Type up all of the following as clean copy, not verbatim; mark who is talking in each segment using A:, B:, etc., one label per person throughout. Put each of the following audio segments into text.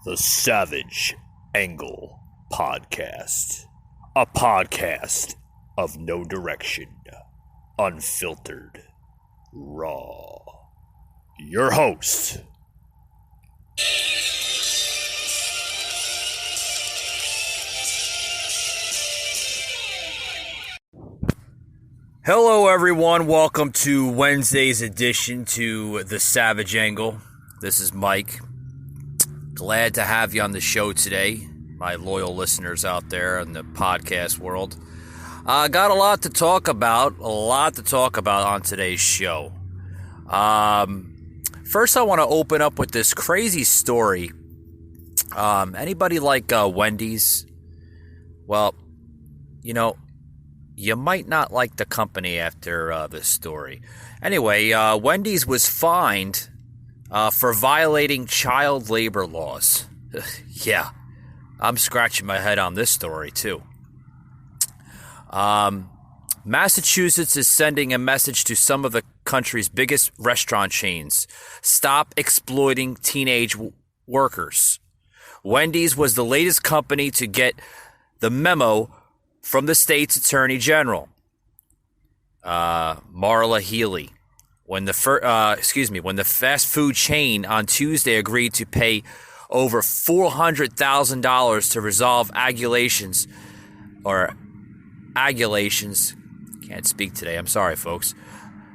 A: The Savage Angle Podcast. A podcast of no direction, unfiltered, raw. Your host, hello everyone, welcome to Wednesday's edition to The Savage Angle. This is Mike. Glad to have you on the show today, my loyal listeners out there in the podcast world. Got a lot to talk about on today's show. First, I want to open up with this crazy story. Anybody like Wendy's? Well, you know, you might not like the company after this story. Anyway, Wendy's was fined for violating child labor laws. Yeah, I'm scratching my head on this story too. Massachusetts is sending a message to some of the country's biggest restaurant chains. Stop exploiting teenage workers. Wendy's was the latest company to get the memo from the state's attorney general, Marla Healy. When the fast food chain on Tuesday agreed to pay over $400,000 to resolve accusations, can't speak today, I'm sorry folks,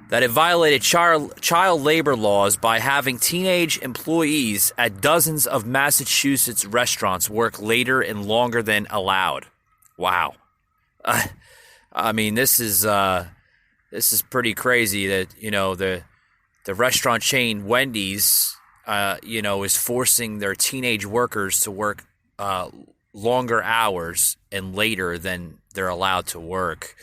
A: that it violated child labor laws by having teenage employees at dozens of Massachusetts restaurants work later and longer than allowed. Wow. I mean, this is pretty crazy that, you know, the restaurant chain Wendy's, is forcing their teenage workers to work longer hours and later than they're allowed to work.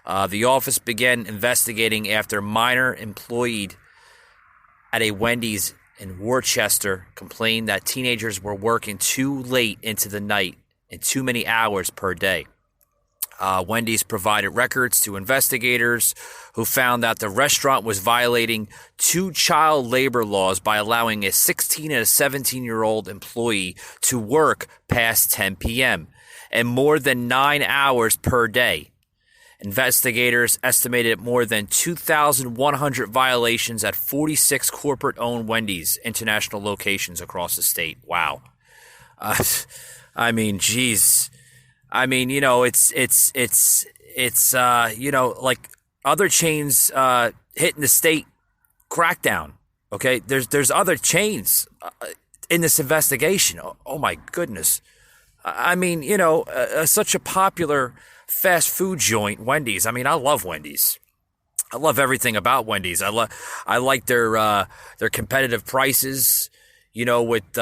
A: The office began investigating after a minor employee at a Wendy's in Worcester complained that teenagers were working too late into the night and too many hours per day. Wendy's provided records to investigators who found that the restaurant was violating two child labor laws by allowing a 16 and a 17-year-old employee to work past 10 p.m. and more than 9 hours per day. Investigators estimated more than 2,100 violations at 46 corporate-owned Wendy's international locations across the state. Wow. I mean, geez. I mean, you know, it's like other chains hitting the state crackdown. Okay, there's other chains in this investigation. Oh my goodness. I mean, you know, such a popular fast food joint, Wendy's. I mean, I love Wendy's. I love everything about Wendy's. I like their competitive prices. You know, with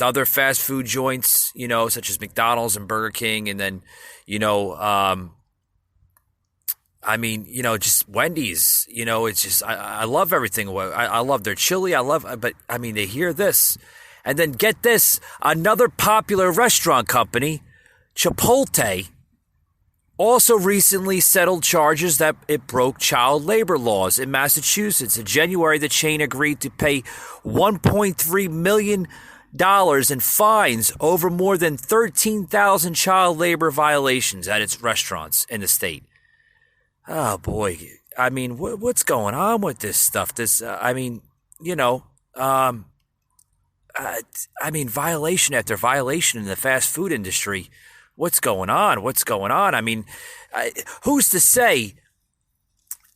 A: other fast food joints, you know, such as McDonald's and Burger King. And then, you know, I mean, you know, just Wendy's, you know, it's just, I love everything. I love their chili. But I mean, they hear this and then get this, another popular restaurant company, Chipotle, also recently settled charges that it broke child labor laws in Massachusetts. In January, the chain agreed to pay $1.3 million in fines over more than 13,000 child labor violations at its restaurants in the state. Oh boy, I mean, what's going on with this stuff? I mean, you know, I mean, violation after violation in the fast food industry. What's going on? I mean, who's to say?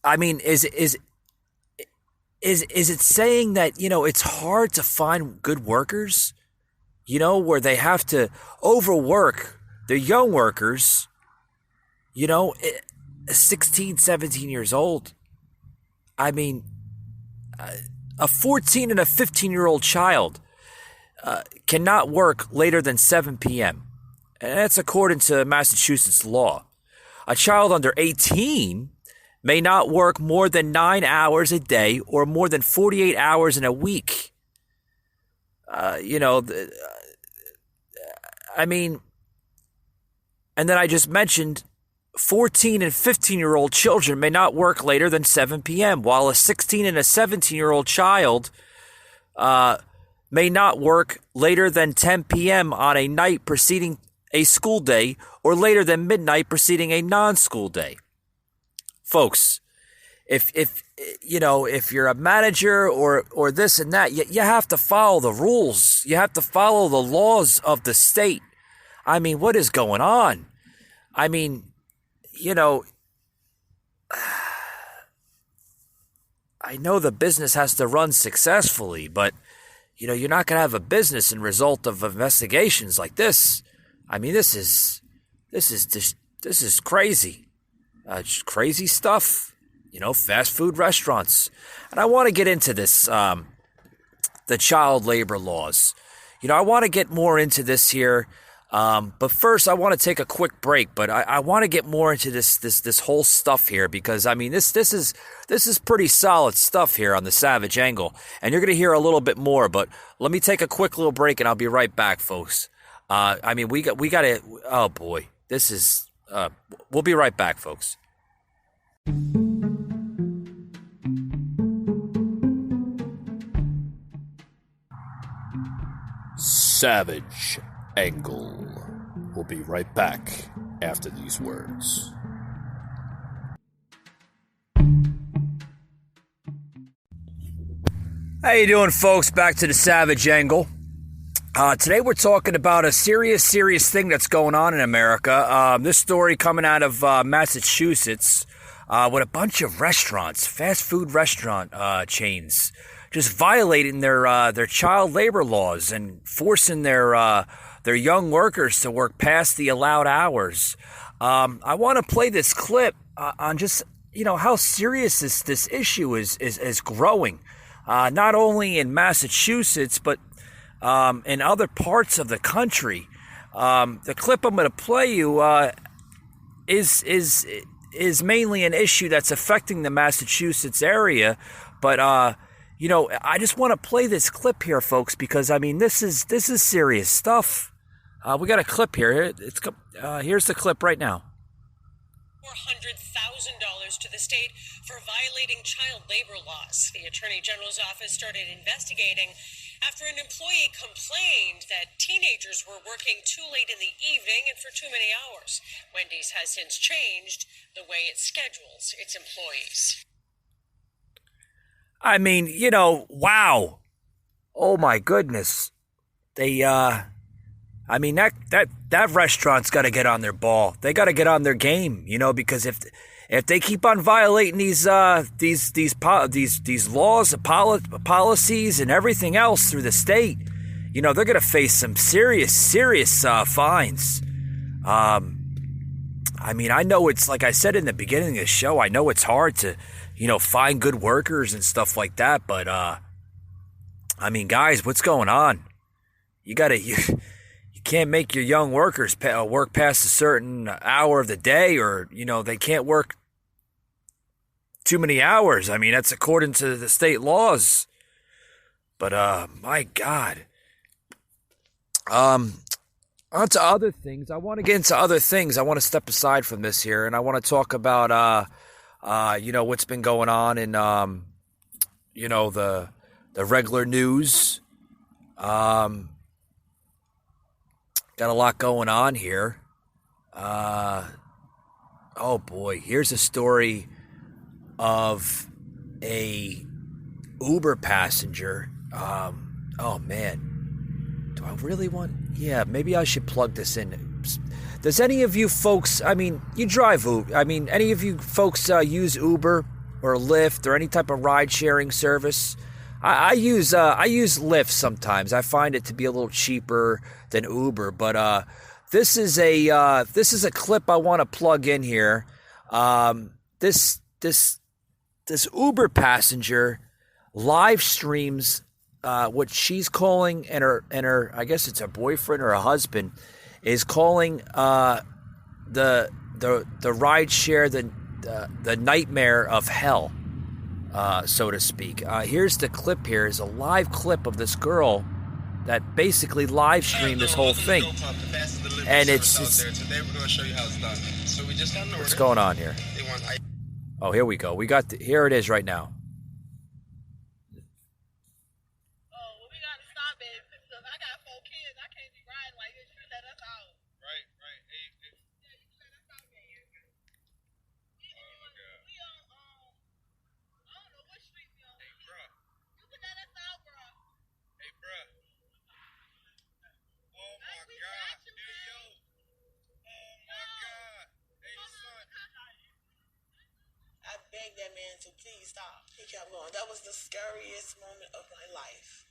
A: I mean, is it saying that, you know, it's hard to find good workers, you know, where they have to overwork the young workers, you know, 16, 17 years old. I mean, a 14 and a 15-year-old child cannot work later than 7 p.m. And that's according to Massachusetts law. A child under 18 may not work more than 9 hours a day or more than 48 hours in a week. You know, I mean, and then I just mentioned 14 and 15-year-old children may not work later than 7 p.m., while a 16 and a 17-year-old child may not work later than 10 p.m. on a night preceding a school day or later than midnight preceding a non-school day. Folks, if you're a manager or this and that, you have to follow the rules. You have to follow the laws of the state. I mean, what is going on? I mean, I know the business has to run successfully, but you're not going to have a business in result of investigations like this. I mean, this is crazy. Just crazy stuff. Fast food restaurants. And I want to get into this, the child labor laws. I want to get more into this here. But first, I want to take a quick break. But I want to get more into this whole stuff here because I mean this is pretty solid stuff here on the Savage Angle, and you're going to hear a little bit more. But let me take a quick little break, and I'll be right back, folks. I mean we got to. Oh boy, this is. We'll be right back, folks. Savage Angle. We'll be right back after these words. How you doing, folks? Back to the Savage Angle. Today we're talking about a serious thing that's going on in America. This story coming out of Massachusetts with a bunch of restaurants, fast food restaurant chains, just violating their child labor laws and forcing their young workers to work past the allowed hours. I want to play this clip on just how serious this issue is growing, not only in Massachusetts but in other parts of the country. The clip I'm going to play you is mainly an issue that's affecting the Massachusetts area, but I just want to play this clip here, folks, because I mean this is serious stuff. We got a clip here. Here's the clip right now.
B: $400,000 to the state for violating child labor laws. The Attorney General's office started investigating after an employee complained that teenagers were working too late in the evening and for too many hours. Wendy's has since changed the way it schedules its employees.
A: I mean, wow. Oh my goodness. They I mean that restaurant's got to get on their ball. They got to get on their game, because if they keep on violating these laws, policies, and everything else through the state, they're going to face some serious fines. I mean, I know it's like I said in the beginning of the show. I know it's hard to, find good workers and stuff like that. But I mean, guys, what's going on? You can't make your young workers work past a certain hour of the day, or they can't work too many hours. I mean, that's according to the state laws. But my God. On to other things. I want to get into other things. I want to step aside from this here, and I want to talk about what's been going on in the regular news. Got a lot going on here. Oh boy, here's a story of a Uber passenger. Oh man, do I really want? Yeah, maybe I should plug this in. Does any of you folks? I mean, you drive Uber. I mean, any of you folks use Uber or Lyft or any type of ride-sharing service? I use Lyft sometimes. I find it to be a little cheaper than Uber, but this is a clip I want to plug in here. This Uber passenger live streams what she's calling, and her I guess it's her boyfriend or her husband is calling the ride share the nightmare of hell. So to speak. Here's the clip here. Is a live clip of this girl that basically live streamed this whole thing. And it's today we're going to show you how it's done. So we just got an order. What's going on here? Oh, here we go. Here it is right now.
B: Oh, well, we got to stop it.
C: he stopped. He kept going. That was the scariest moment of my life.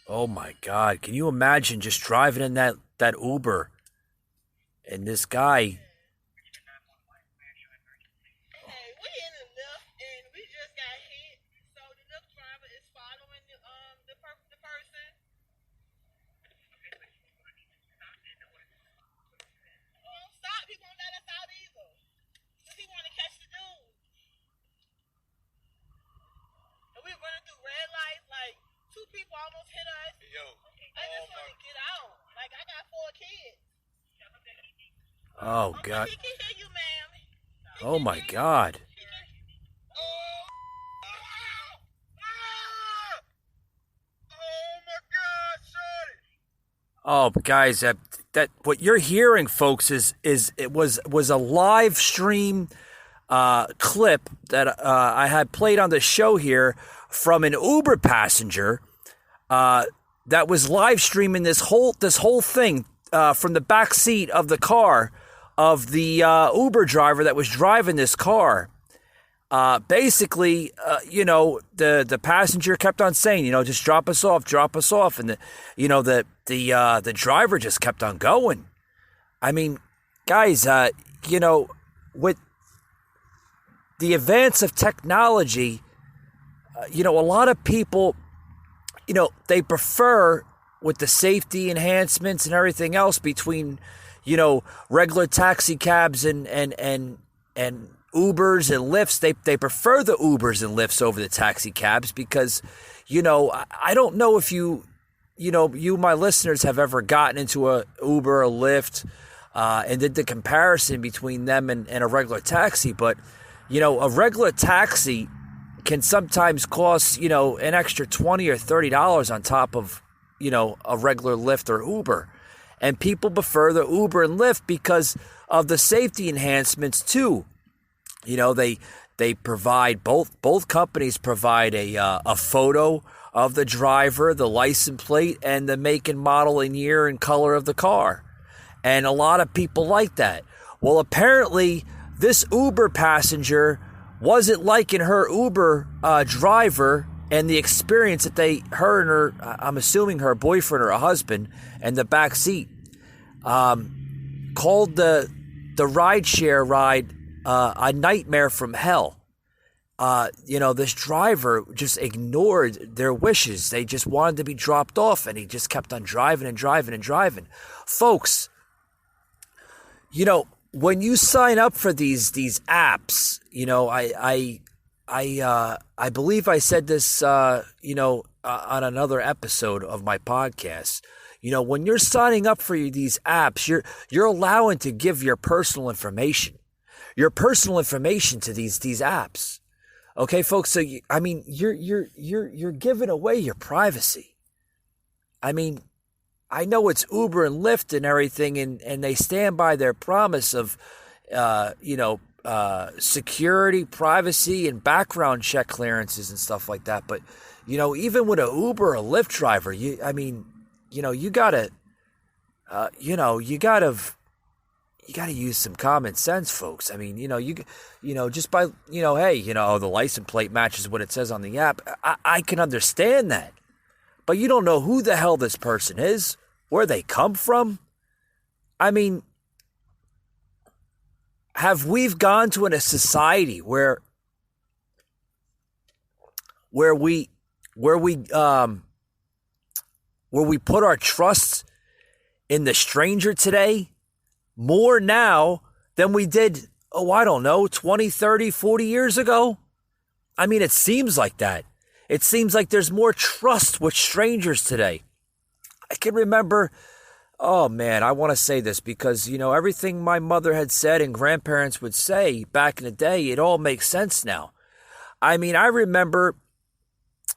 A: Oh my God! Can you imagine just driving in that Uber, and this guy?
C: Hey, we in the lift and we just got hit. So the lift driver is following the person. Stop! He won't let us out either. He want to catch the dude. And we running through red lights, like 2 people almost hit us. Yo. I just want to get out. Like, I got 4 kids.
A: Oh God.
C: He can hear you, ma'am.
A: Oh my God. Oh, guys, that what you're hearing, folks, is it was a live stream clip that I had played on the show here from an Uber passenger that was live streaming this whole thing from the back seat of the car of the Uber driver that was driving this car. Basically, the passenger kept on saying, just drop us off. And the driver just kept on going. I mean, guys, with the advance of technology, a lot of people, they prefer with the safety enhancements and everything else between, regular taxi cabs and Ubers and Lyfts, they prefer the Ubers and Lyfts over the taxi cabs because, I don't know if you, my listeners, have ever gotten into a Uber or Lyft and did the comparison between them and a regular taxi. But, a regular taxi can sometimes cost, an extra $20 or $30 on top of, a regular Lyft or Uber. And people prefer the Uber and Lyft because of the safety enhancements too. They provide both companies provide a photo of the driver, the license plate, and the make and model and year and color of the car. And a lot of people like that. Well, apparently this Uber passenger wasn't liking her Uber driver and the experience that her and her, I'm assuming her boyfriend or her husband, in the back seat, called the rideshare ride a nightmare from hell. This driver just ignored their wishes. They just wanted to be dropped off, and he just kept on driving and driving and driving. Folks, when you sign up for these apps, I believe I said this, on another episode of my podcast. When you're signing up for these apps, you're allowing to give your personal information to these apps. Okay, folks. So you're giving away your privacy. I mean, I know it's Uber and Lyft and everything, and they stand by their promise of, security, privacy, and background check clearances and stuff like that. But, even with an Uber or Lyft driver, you gotta use some common sense, folks. I mean, just by, hey, the license plate matches what it says on the app. I can understand that. But you don't know who the hell this person is, where they come from. I mean, have we gone to a society where we put our trust in the stranger today more now than we did, 20, 30, 40 years ago? I mean, it seems like that. It seems like there's more trust with strangers today. I can remember, oh man, I want to say this because, everything my mother had said and grandparents would say back in the day, it all makes sense now. I mean, I remember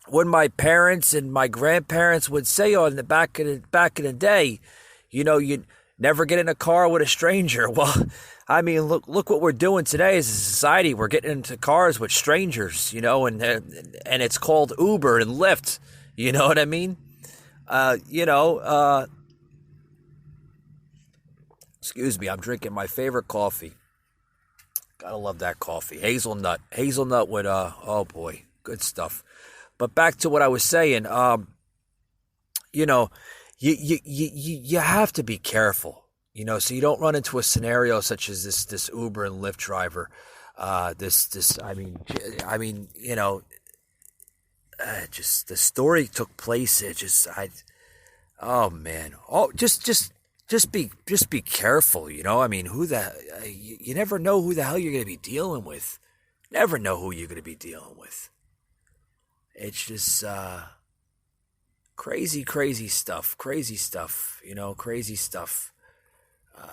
A: when my parents and my grandparents would say on the back in the day, you'd never get in a car with a stranger. Well, I mean, look what we're doing today as a society. We're getting into cars with strangers, and it's called Uber and Lyft. You know what I mean? Excuse me, I'm drinking my favorite coffee. Gotta love that coffee. Hazelnut with oh boy, good stuff. But back to what I was saying, you know, you have to be careful, so you don't run into a scenario such as this Uber and Lyft driver. Just the story took place. Oh man, just be careful. You never know who the hell you're gonna be dealing with. Never know who you're gonna be dealing with. It's just crazy stuff. Crazy stuff.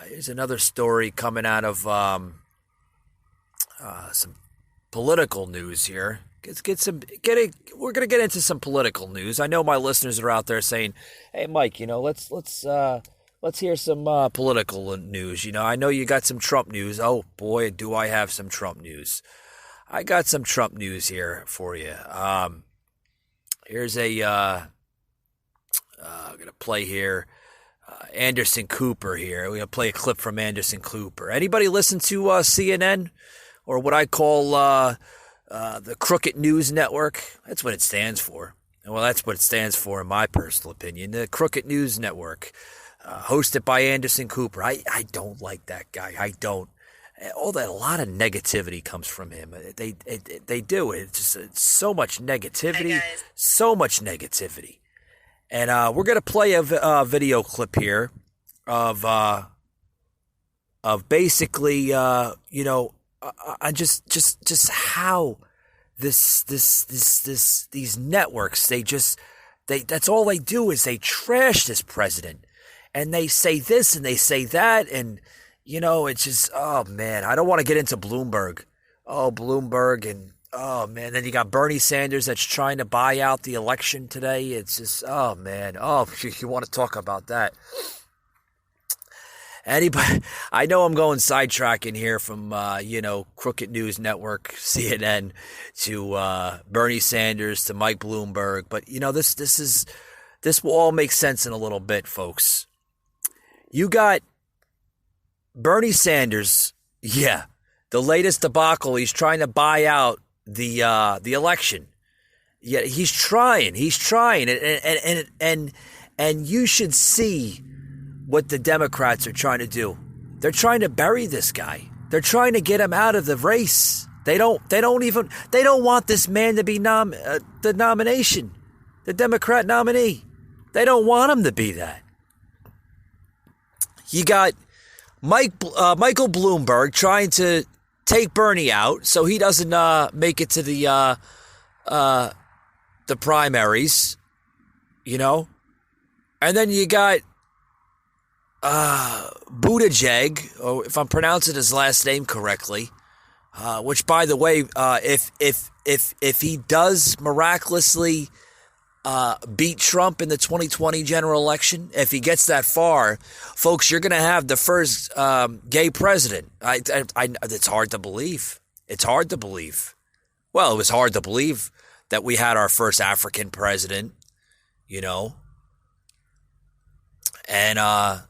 A: Here's another story coming out of some political news here. We're gonna get into some political news. I know my listeners are out there saying, "Hey, Mike, let's hear some political news." I know you got some Trump news. Oh boy, do I have some Trump news! I got some Trump news here for you. Here's I'm gonna play here. Anderson Cooper here. We're gonna play a clip from Anderson Cooper. Anybody listen to CNN or what I call the Crooked News Network? That's what it stands for. Well, that's what it stands for in my personal opinion. The Crooked News Network, hosted by Anderson Cooper. I don't like that guy. I don't. A lot of negativity comes from him. They do. It's so much negativity. So much negativity. And we're going to play a video clip here of basically, just how these networks, that's all they do is they trash this president, and they say this and they say that, and it's just, oh man, I don't want to get into Bloomberg. Oh, Bloomberg, and oh man, then you got Bernie Sanders that's trying to buy out the election today. It's just, oh man, you want to talk about that? Anybody? I know I'm going sidetracking here from Crooked News Network, CNN, to Bernie Sanders, to Mike Bloomberg, but this will all make sense in a little bit, folks. You got Bernie Sanders, the latest debacle. He's trying to buy out the election. Yeah, he's trying, and you should see what the Democrats are trying to do. They're trying to bury this guy. They're trying to get him out of the race. They don't want this man to be the nomination, the Democrat nominee. They don't want him to be that. You got Michael Bloomberg trying to take Bernie out so he doesn't make it to the primaries, and then you got Buttigieg, or if I'm pronouncing his last name correctly, which, by the way, if he does miraculously beat Trump in the 2020 general election, if he gets that far, folks, you're going to have the first gay president. It's hard to believe. It's hard to believe. Well, it was hard to believe that we had our first African president, and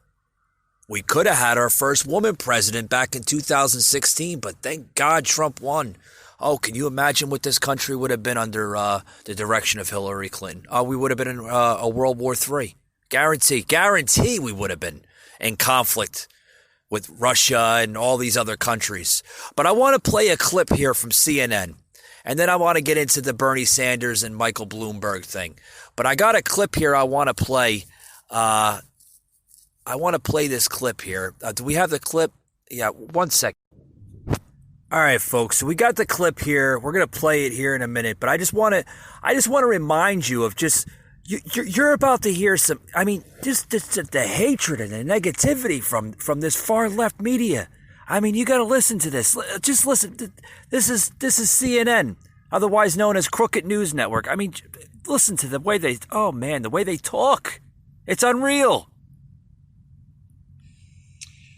A: we could have had our first woman president back in 2016, but thank God Trump won. Oh, can you imagine what this country would have been under the direction of Hillary Clinton? We would have been in a World War III. Guarantee we would have been in conflict with Russia and all these other countries. But I want to play a clip here from CNN, and then I want to get into the Bernie Sanders and Michael Bloomberg thing. But I got a clip here I want to play. I want to play this clip here. Do we have the clip? Yeah, 1 second. All right, folks. So we got the clip here. We're gonna play it here in a minute. But I just want to remind you of just you're about to hear some. I mean, just the hatred and the negativity from this far left media. I mean, you got to listen to this. Just listen. This is CNN, otherwise known as Crooked News Network. I mean, listen to the way they. Oh man, the way they talk. It's unreal.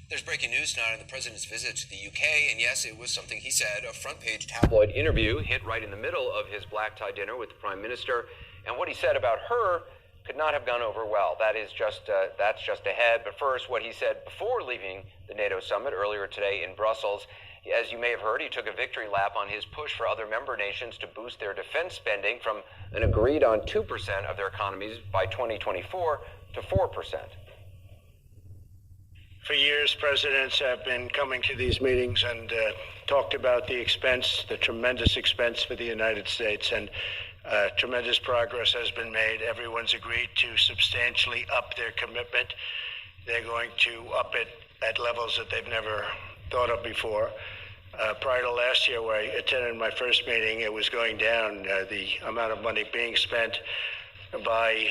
D: There's breaking news tonight on the president's visit to the UK, and yes, it was something he said, a front-page tabloid interview hit right in the middle of his black-tie dinner with the prime minister, and what he said about her could not have gone over well. That's just ahead. But first, what he said before leaving the NATO summit earlier today in Brussels. As you may have heard, he took a victory lap on his push for other member nations to boost their defense spending from an agreed on 2% of their economies by 2024 to 4%.
E: For years, presidents have been coming to these meetings and talked about the expense, the tremendous expense for the United States, and tremendous progress has been made. Everyone's agreed to substantially up their commitment. They're going to up it at levels that they've never thought of before. Prior to last year, where I attended my first meeting, it was going down. The amount of money being spent by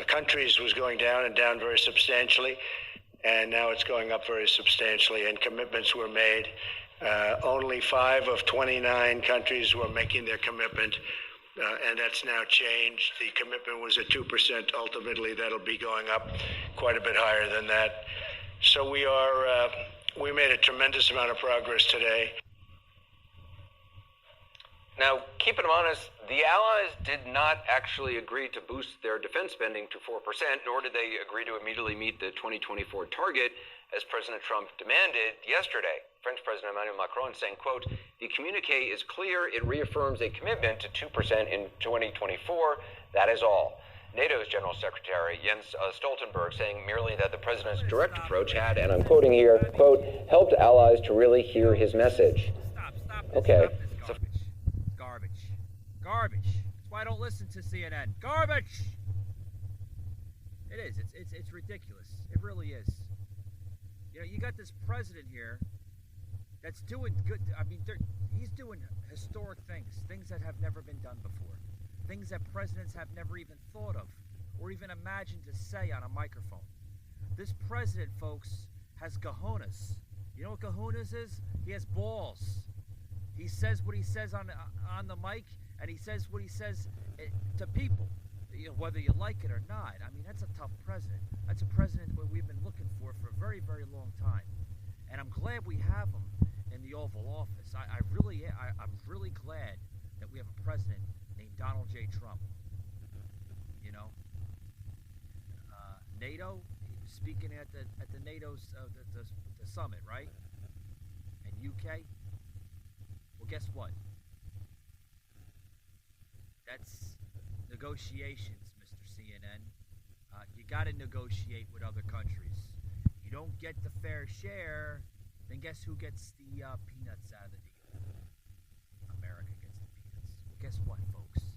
E: countries was going down and down very substantially. And now it's going up very substantially, and commitments were made. Only 5 of 29 countries were making their commitment, and that's now changed. The commitment was at 2%. Ultimately, that'll be going up quite a bit higher than that. So we made a tremendous amount of progress today.
D: Now, keep it honest, the Allies did not actually agree to boost their defense spending to 4%, nor did they agree to immediately meet the 2024 target, as President Trump demanded yesterday. French President Emmanuel Macron saying, quote, "The communiqué is clear. It reaffirms a commitment to 2% in 2024. That is all." NATO's General Secretary Jens Stoltenberg saying merely that the president's direct approach had, and I'm quoting here, quote, "helped allies to really hear his message." Okay.
A: Garbage. That's why I don't listen to CNN. Garbage! It is. It's ridiculous. It really is. You know, you got this president here that's doing good. I mean, he's doing historic things that have never been done before, things that presidents have never even thought of or even imagined to say on a microphone. This president, folks, has cojones. You know what cojones is? He has balls. He says what he says on the mic, and he says what he says to people, whether you like it or not. I mean, that's a tough president. That's a president we've been looking for a very, very long time. And I'm glad we have him in the Oval Office. I'm really glad that we have a president named Donald J. Trump. You know, NATO, he was speaking at the NATO's the summit, right? And UK. Well, guess what? That's negotiations, Mr. CNN. You got to negotiate with other countries. You don't get the fair share, then guess who gets the peanuts out of the deal? America gets the peanuts. Well, guess what, folks?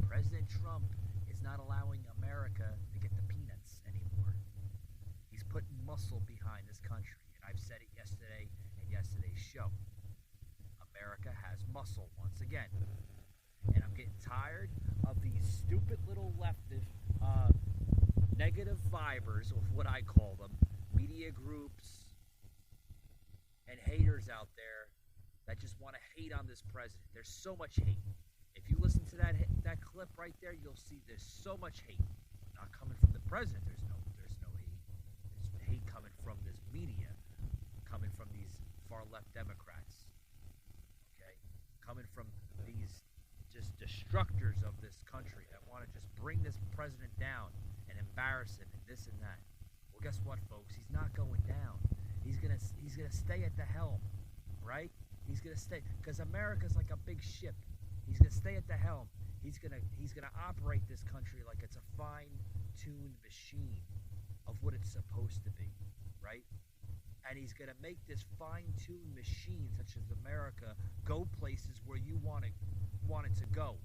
A: President Trump is not allowing America to get the peanuts anymore. He's putting muscle behind this country, and I've said it yesterday in yesterday's show. America has muscle once again. And I'm getting tired of these stupid little leftist negative fibers, of what I call them, media groups and haters out there that just want to hate on this president. There's so much hate. If you listen to that clip right there, you'll see there's so much hate. Not coming from the president, there's no hate. There's hate coming from this media, coming from these far left Democrats. Okay? Coming from these just destructors of this country that want to just bring this president down and embarrass him and this and that. Well, guess what, folks? He's not going down. He's gonna stay at the helm, right? He's gonna stay, because America's like a big ship. He's gonna stay at the helm. He's gonna operate this country like it's a fine-tuned machine of what it's supposed to be, right? And he's gonna make this fine-tuned machine, such as America, go places where you want it to go.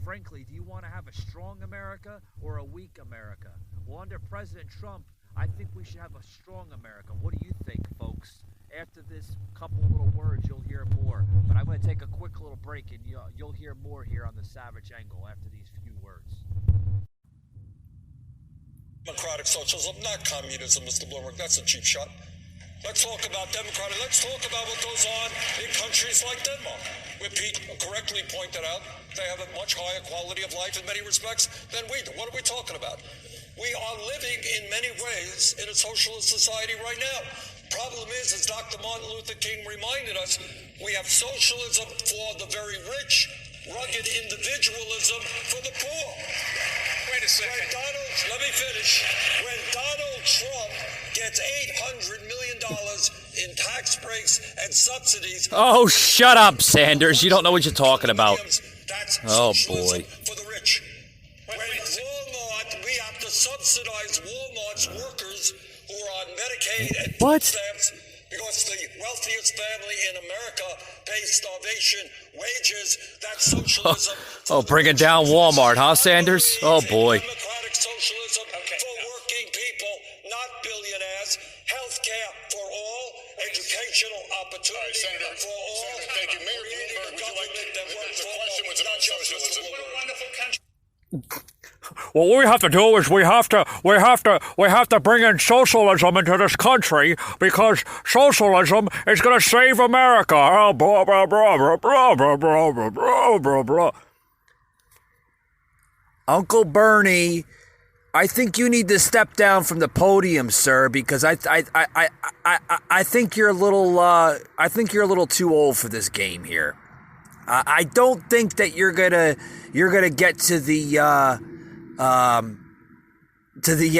A: Frankly, do you want to have a strong America or a weak America? Well, under President Trump, I think we should have a strong America. What do you think, folks? After this couple little words, you'll hear more. But I'm going to take a quick little break, and you'll hear more here on the Savage Angle after these few words.
F: Democratic socialism, not communism, Mr. Bloomberg. That's a cheap shot. Let's talk about democratic. Let's talk about what goes on in countries like Denmark, where Pete correctly pointed out they have a much higher quality of life in many respects than we do. What are we talking about? We are living in many ways in a socialist society right now. Problem is, as Dr. Martin Luther King reminded us, we have socialism for the very rich, rugged individualism for the poor.
G: Wait a second.
F: Let me finish. When Donald Trump gets $800 million in tax breaks and subsidies.
A: Oh, shut up, Sanders. You don't know what you're talking about.
F: That's
A: oh,
F: socialism
A: boy.
F: For the rich. When Walmart, we have to subsidize Walmart's workers who are on Medicaid and food stamps because the wealthiest family in America pays starvation wages. That's socialism.
A: Oh, bringing down Walmart, huh, Sanders? Oh, boy.
F: Democratic socialism for working people, not billionaires. Health care for all, educational opportunity for all.
G: Senator, thank you. Mayor Bloomberg, would you like the question was about socialism. What a wonderful country.
A: What we have to do is we have to bring in socialism into this country because socialism is going to save America. Oh, blah, blah, blah, blah, blah, blah, blah, blah, blah, blah. Uncle Bernie, I think you need to step down from the podium, sir, because I think you're a little too old for this game here. I don't think that you're gonna get to the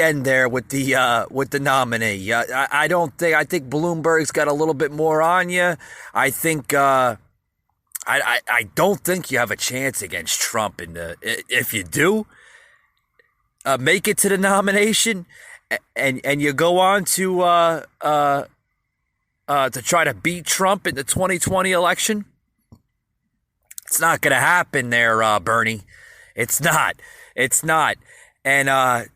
A: end there with the nominee. I don't think. I think Bloomberg's got a little bit more on you. I think. I don't think you have a chance against Trump. And if you do, make it to the nomination, and you go on to try to beat Trump in the 2020 election. It's not going to happen there, Bernie. It's not. It's not. And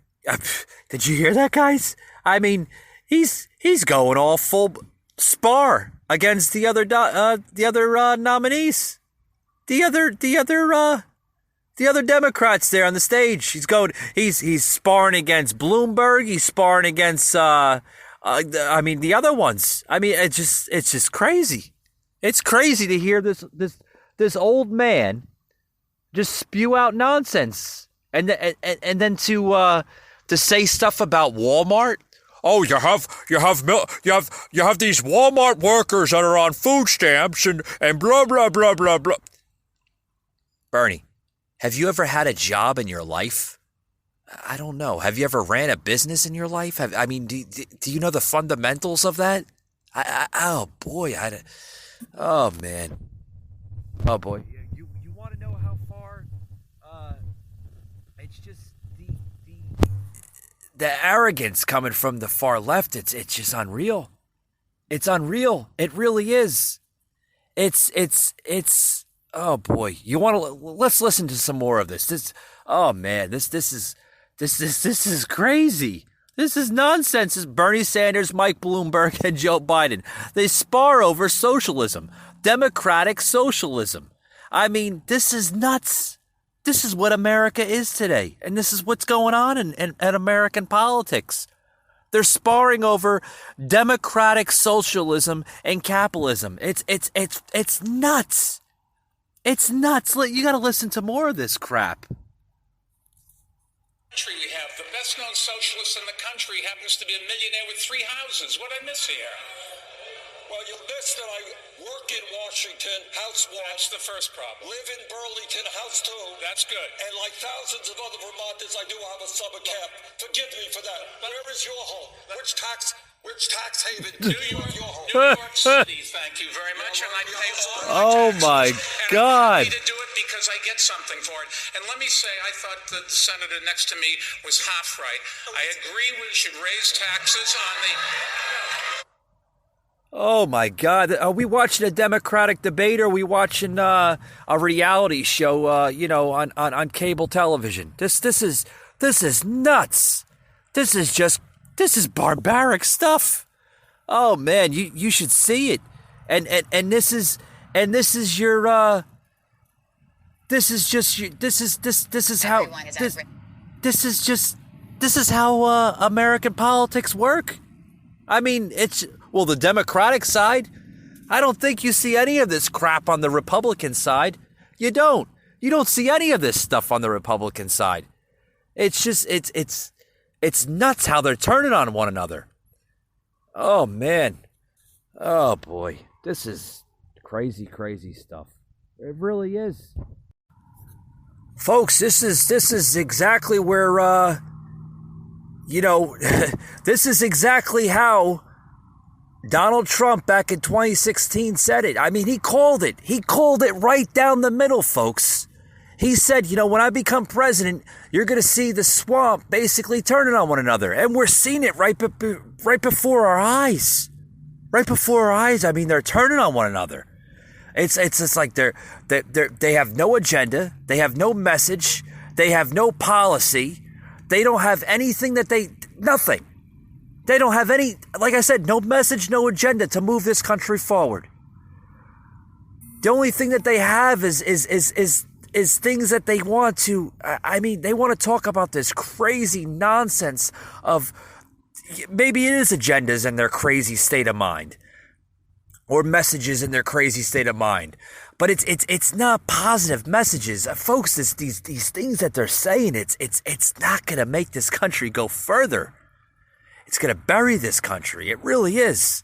A: did you hear that, guys? I mean, he's going all full spar against the other nominees, the other Democrats there on the stage. He's sparring against Bloomberg. He's sparring against the other ones. I mean, it's just crazy. It's crazy to hear this old man just spew out nonsense, and then to say stuff about Walmart. Oh, you have these Walmart workers that are on food stamps and blah blah blah blah blah. Bernie, have you ever had a job in your life? I don't know. Have you ever ran a business in your life? Do you know the fundamentals of that? Oh man. Oh, boy. You want to know how far? It's just the arrogance coming from the far left. It's just unreal. It's unreal. It really is. It's. Oh boy. You want to? Let's listen to some more of this. Oh man. This is crazy. This is nonsense. This is Bernie Sanders, Mike Bloomberg, and Joe Biden. They spar over socialism. Democratic socialism. I mean, this is nuts. This is what America is today. And this is what's going on in American politics. They're sparring over democratic socialism and capitalism. It's nuts. It's nuts. You got to listen to more of this crap.
G: We have the best known socialist in the country happens to be a millionaire with 3 houses. What I miss here?
F: Well, you missed that I work in Washington, house one.
G: That's the first problem.
F: Live in Burlington, house 2.
G: That's good.
F: And like thousands of other Vermonters, I do have a summer camp. Forgive me for that. Where is your home? Which tax haven?
G: New York City. Thank you very much. And I pay
A: Oh
G: all my taxes.
A: my God.
G: And I'm happy to do it because I get something for it. And let me say, I thought the senator next to me was half right. I agree we should raise taxes on the.
A: Oh my God! Are we watching a Democratic debate, or are we watching a reality show? On cable television. This is nuts. This is barbaric stuff. Oh man, you should see it. And this is how American politics work. I mean, the Democratic side, I don't think you see any of this crap on the Republican side. You don't see any of this stuff on the Republican side. It's just, it's nuts how they're turning on one another. Oh man. Oh boy. This is crazy, crazy stuff. It really is. Folks, this is exactly where, this is exactly how Donald Trump back in 2016 said it. I mean, he called it. He called it right down the middle, folks. He said, when I become president, you're going to see the swamp basically turning on one another. And we're seeing it right before our eyes. Right before our eyes. I mean, they're turning on one another. It's just like they have no agenda. They have no message. They have no policy. They don't have anything nothing. They don't have any, like I said, no message, no agenda to move this country forward. The only thing that they have is things that they want to, they want to talk about this crazy nonsense of, maybe it is agendas in their crazy state of mind, or messages in their crazy state of mind, but it's not positive messages, folks. These things that they're saying, it's not going to make this country go further. It's going to bury this country. It really is.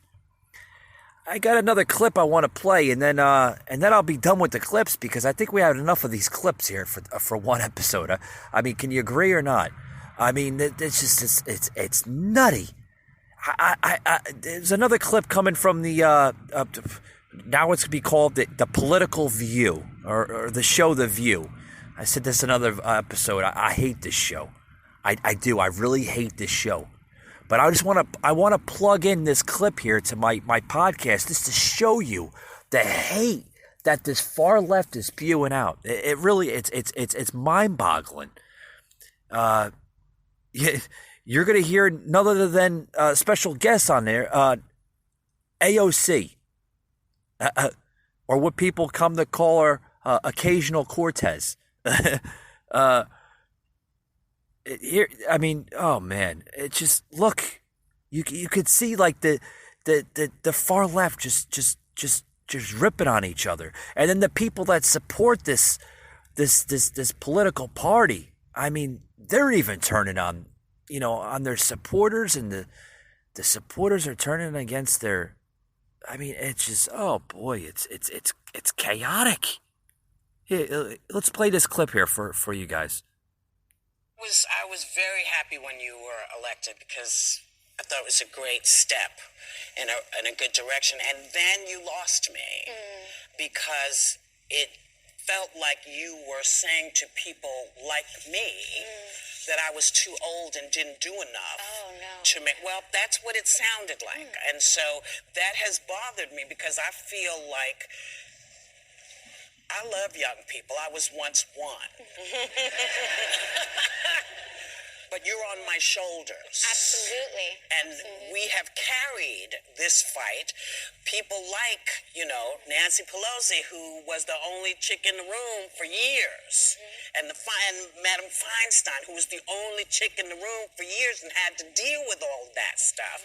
A: I got another clip I want to play, and then I'll be done with the clips, because I think we have enough of these clips here for one episode. I mean, can you agree or not? I mean, it's just it's nutty. There's another clip coming from the now it's going to be called the Political View, or the show The View. I said this another episode. I hate this show. I do. I really hate this show. But I want to plug in this clip here to my podcast just to show you the hate that this far left is spewing out. It really it's mind-boggling. You're going to hear none other than special guests on there, AOC, or what people come to call her occasional Cortez. Here, I mean, oh man, it just, look, you could see like the far left just ripping on each other, and then the people that support this political party, I mean, they're even turning on, on their supporters, and the supporters are turning against their, I mean, it's just, oh boy, it's chaotic. Here, let's play this clip here for you guys.
H: I was very happy when you were elected, because I thought it was a great step in a good direction. And then you lost me because it felt like you were saying to people like me that I was too old and didn't do enough to make. Well, that's what it sounded like. And so that has bothered me, because I feel like I love young people. I was once one. But you're on my shoulders.
I: Absolutely.
H: And we have carried this fight. People like, Nancy Pelosi, who was the only chick in the room for years. And Madam Feinstein, who was the only chick in the room for years and had to deal with all that stuff.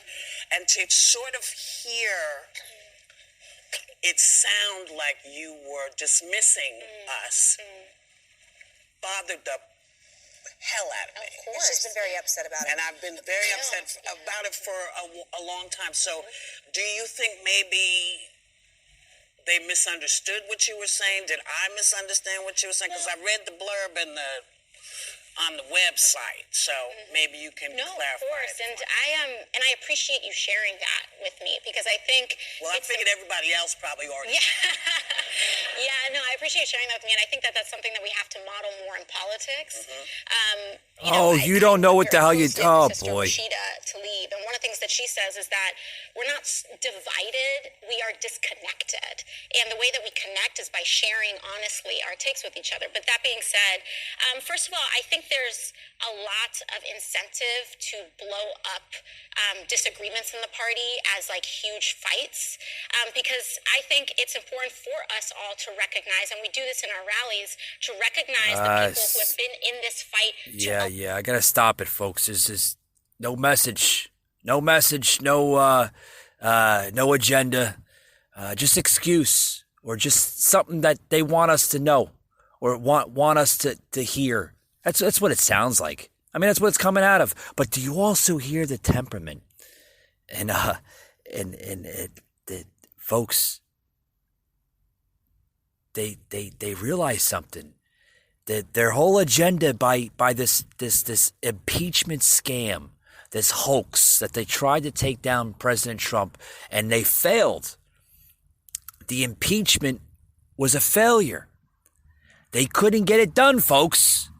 H: And to sort of hear it sound like you were dismissing us bothered the hell out of me.
I: Of course. She's been very upset about it.
H: And I've been very upset about it for a long time. So do you think maybe they misunderstood what you were saying? Did I misunderstand what you were saying? Because I read the blurb on the website, so maybe you can clarify.
I: No, of course, and I appreciate you sharing that with me, because I think.
H: Well, I figured everybody else probably already.
I: Yeah, no, I appreciate you sharing that with me, and I think that that's something that we have to model more in politics.
A: You don't know what the hell you. Oh boy.
I: Rashida Tlaib, and one of the things that she says is that we're not divided; we are disconnected, and the way that we connect is by sharing honestly our takes with each other. But that being said, first of all, I think there's a lot of incentive to blow up disagreements in the party as like huge fights, because I think it's important for us all to recognize, and we do this in our rallies, to recognize the people who have been in this fight.
A: I gotta stop it, folks. There's just no message, no agenda, just excuse, or just something that they want us to know, or want us to hear. That's what it sounds like. I mean, that's what it's coming out of. But do you also hear the temperament? And folks, they realize something. That their whole agenda by this impeachment scam, this hoax that they tried to take down President Trump and they failed. The impeachment was a failure. They couldn't get it done, folks.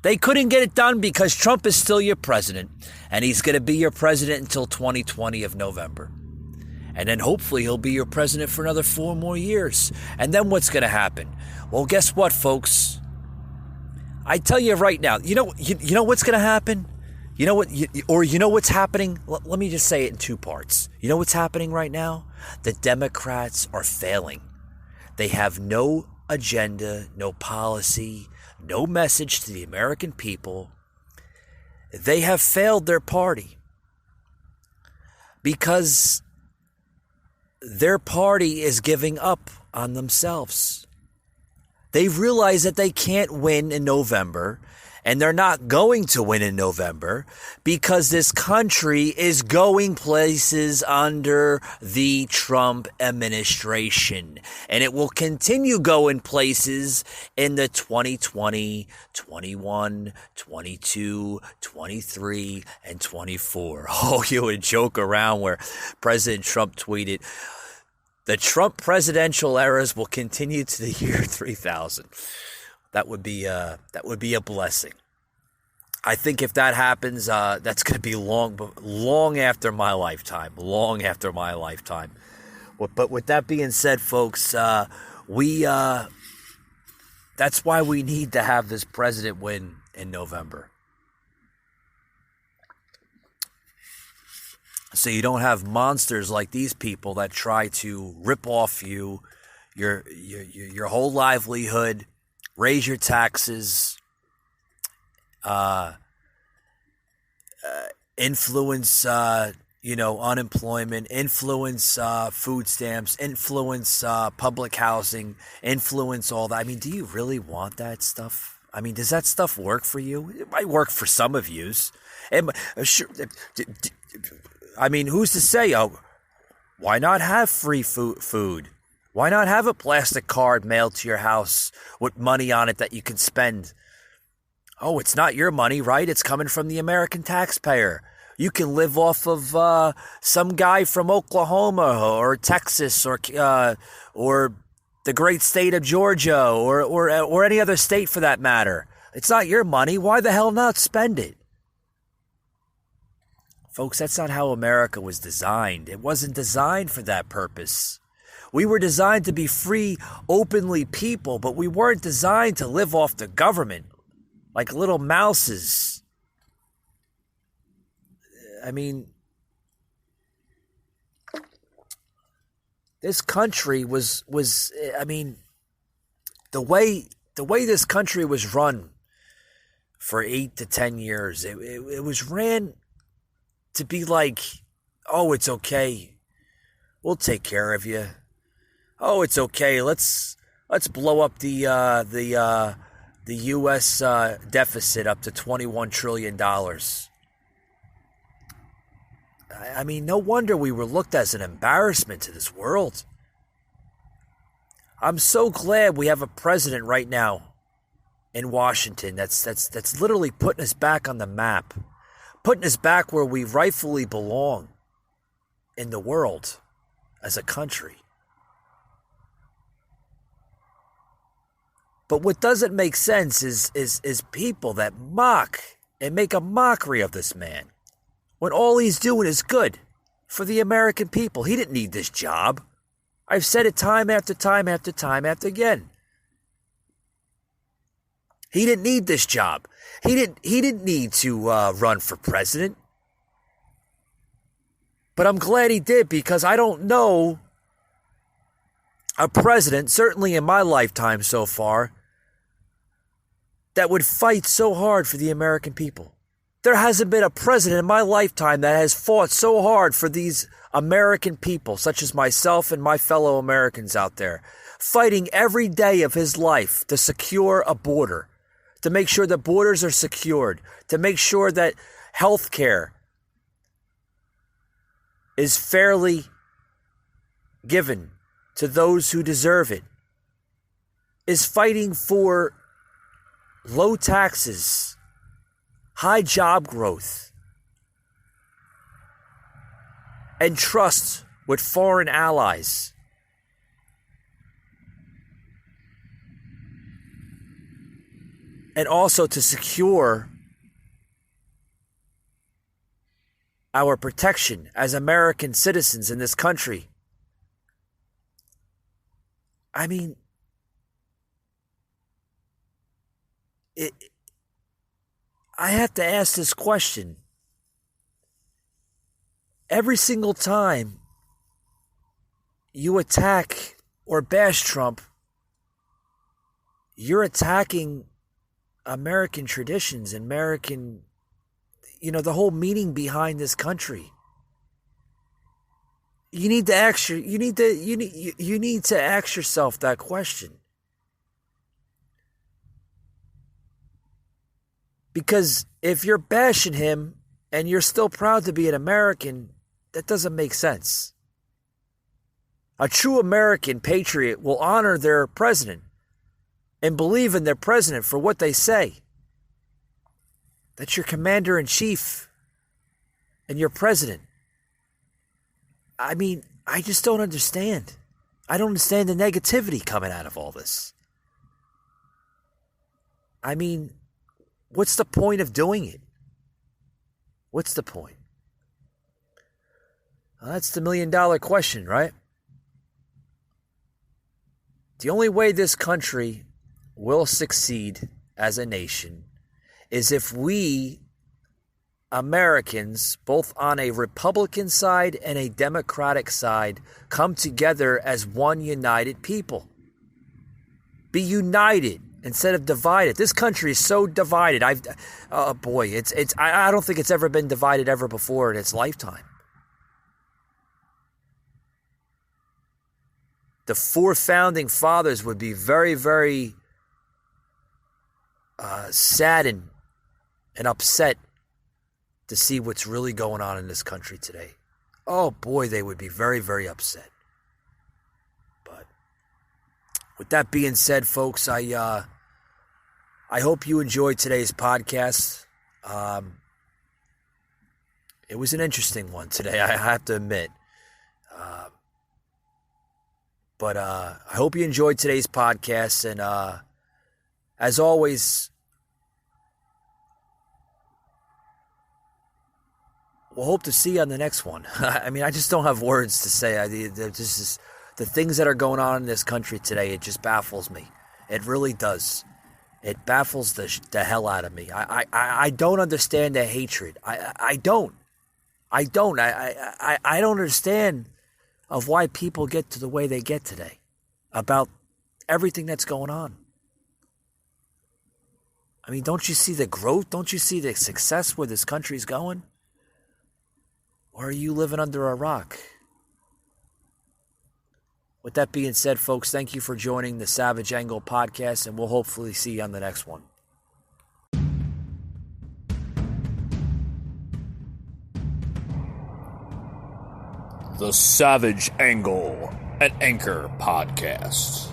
A: They couldn't get it done because Trump is still your president, and he's going to be your president until 2020 of November. And then hopefully he'll be your president for another 4 more years. And then what's going to happen? Well, guess what, folks? I tell you right now, you know what's going to happen? You know what, you know what's happening? Let me just say it in 2 parts. You know what's happening right now? The Democrats are failing. They have no agenda, no policy, no message to the American people. They have failed their party because their party is giving up on themselves. They realize that they can't win in November, and they're not going to win in November because this country is going places under the Trump administration. And it will continue going places in the 2020, 21, 22, 23, and 24. Oh, you would joke around where President Trump tweeted, "The Trump presidential eras will continue to the year 3000. That would be a blessing. I think if that happens, that's going to be long after my lifetime. Long after my lifetime. But with that being said, folks, that's why we need to have this president win in November. So you don't have monsters like these people that try to rip off you, your whole livelihood, raise your taxes, influence, unemployment, influence food stamps, influence public housing, influence all that. I mean, do you really want that stuff? I mean, does that stuff work for you? It might work for some of yous. Sure. I mean, who's to say? Oh, why not have free food? Why not have a plastic card mailed to your house with money on it that you can spend? Oh, it's not your money, right? It's coming from the American taxpayer. You can live off of some guy from Oklahoma or Texas or the great state of Georgia or any other state for that matter. It's not your money. Why the hell not spend it? Folks, that's not how America was designed. It wasn't designed for that purpose. We were designed to be free, openly people, but we weren't designed to live off the government like little mouses. I mean, this country was the way this country was run for 8 to 10 years, it was ran to be like, oh, it's okay, we'll take care of you. Oh, it's okay, let's blow up the U.S. deficit up to $21 trillion. I mean, no wonder we were looked as an embarrassment to this world. I'm so glad we have a president right now in Washington that's literally putting us back on the map, putting us back where we rightfully belong in the world as a country. But what doesn't make sense is people that mock and make a mockery of this man when all he's doing is good for the American people. He didn't need this job. I've said it time after time after time after again. He didn't need this job. He didn't need to run for president. But I'm glad he did, because I don't know a president, certainly in my lifetime so far, that would fight so hard for the American people. There hasn't been a president in my lifetime that has fought so hard for these American people, such as myself and my fellow Americans out there, fighting every day of his life to secure a border, to make sure the borders are secured, to make sure that health care is fairly given to those who deserve it, is fighting for low taxes, high job growth, and trust with foreign allies. And also to secure our protection as American citizens in this country. I mean, I have to ask this question. Every single time you attack or bash Trump, you're attacking American traditions, American, the whole meaning behind this country. You need to ask yourself that question. Because if you're bashing him and you're still proud to be an American, that doesn't make sense. A true American patriot will honor their president and believe in their president for what they say. That's your commander-in-chief and your president. I mean, I just don't understand. I don't understand the negativity coming out of all this. I mean, what's the point of doing it? What's the point? Well, that's the million-dollar question, right? The only way this country will succeed as a nation is if we Americans, both on a Republican side and a Democratic side, come together as one united people. Be united instead of divided. This country is so divided. I don't think it's ever been divided ever before in its lifetime. The four founding fathers would be very, very saddened and upset to see what's really going on in this country today. Oh boy, they would be very, very upset. But with that being said, folks, I hope you enjoyed today's podcast. It was an interesting one today, I have to admit. But I hope you enjoyed today's podcast. And as always, we'll hope to see you on the next one. I mean, I just don't have words to say. The things that are going on in this country today, it just baffles me. It really does. It baffles the hell out of me. I don't understand the hatred. I don't. I don't understand of why people get to the way they get today about everything that's going on. I mean, don't you see the growth? Don't you see the success where this country's going? Or are you living under a rock? With that being said, folks, thank you for joining the Savage Angle podcast, and we'll hopefully see you on the next one.
J: The Savage Angle, an Anchor podcast.